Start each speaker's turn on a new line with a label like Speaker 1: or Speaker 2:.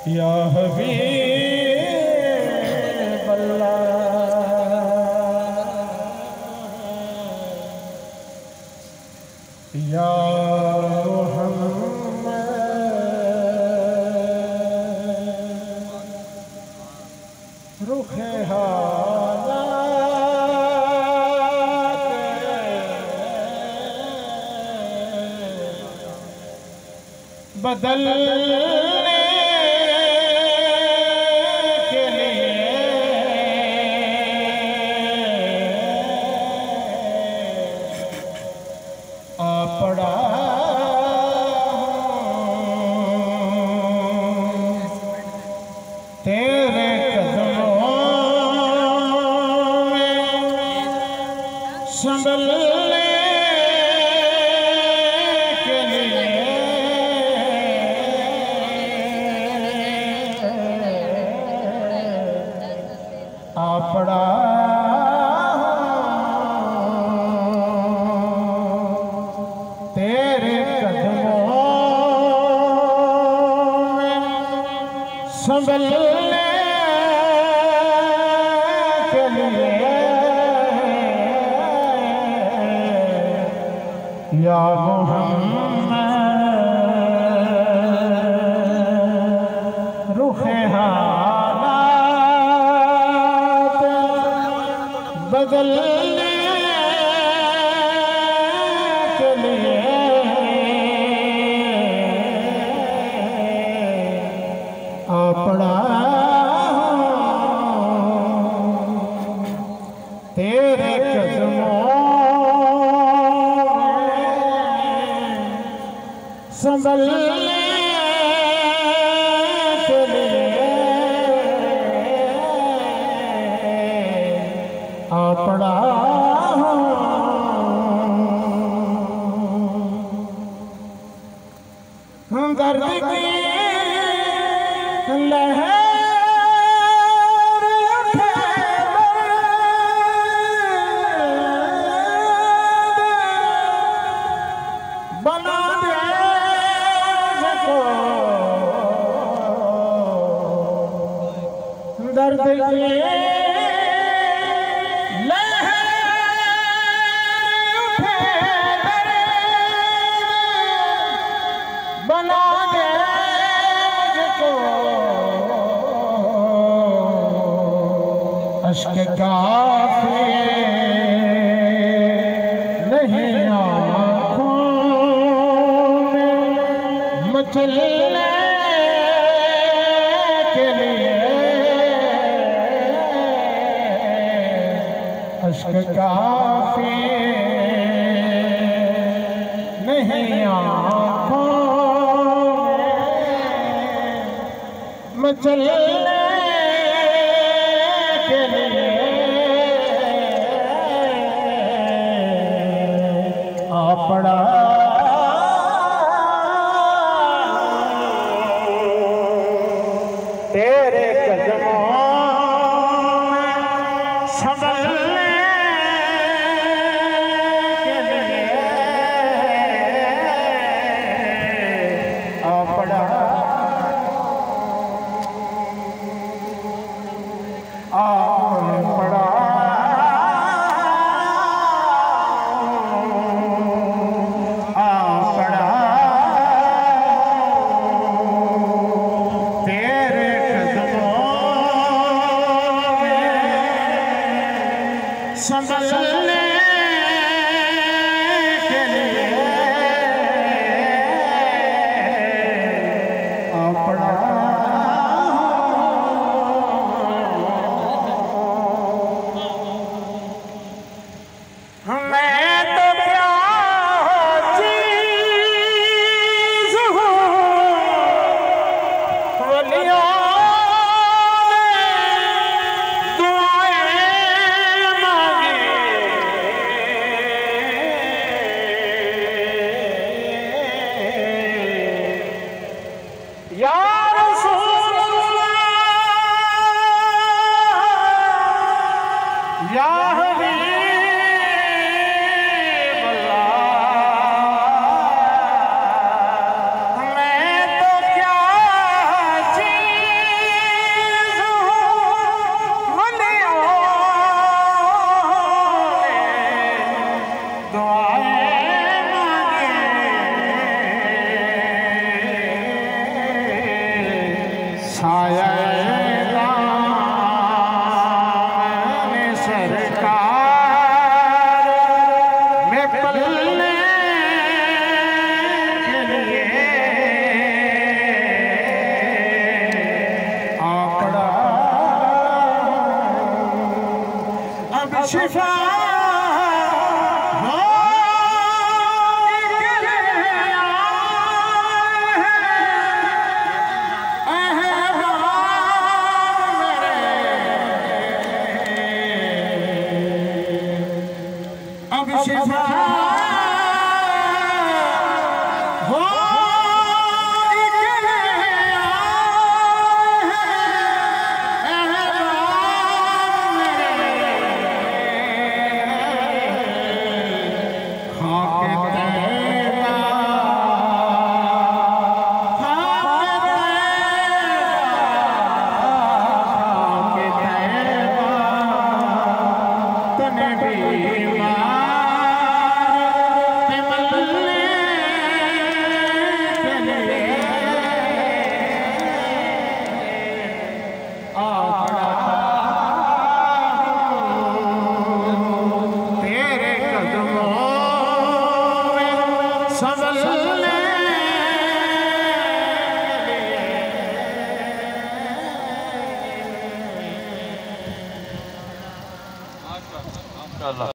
Speaker 1: या हबीब अल्लाह या मुहम्मद रुखे बदलने के लिए आ पड़ा तेरे कदमों में संभलने के लिए आ पड़ा तेरे कदमों में संभलने के लिए या मुहम्मद रुखे हालात बदलने के लिए आ पड़ा तेरे कदमों में संभलने के लिए आ पड़ा दर्द की लहर उठे बना दे मुझको दर्द की बना दे मुझको अश्क काफ़ी नहीं आँखों में मचलने के लिए अश्क काफ़ी नहीं आँखों मचलने के लिए आ पड़ा तेरे कदमों में संभलने के लिए आ पड़ा तेरे कदमों में संभलने के लिए आ पड़ा या रसूल शिफा शिफा हो
Speaker 2: माशाअल्लाह।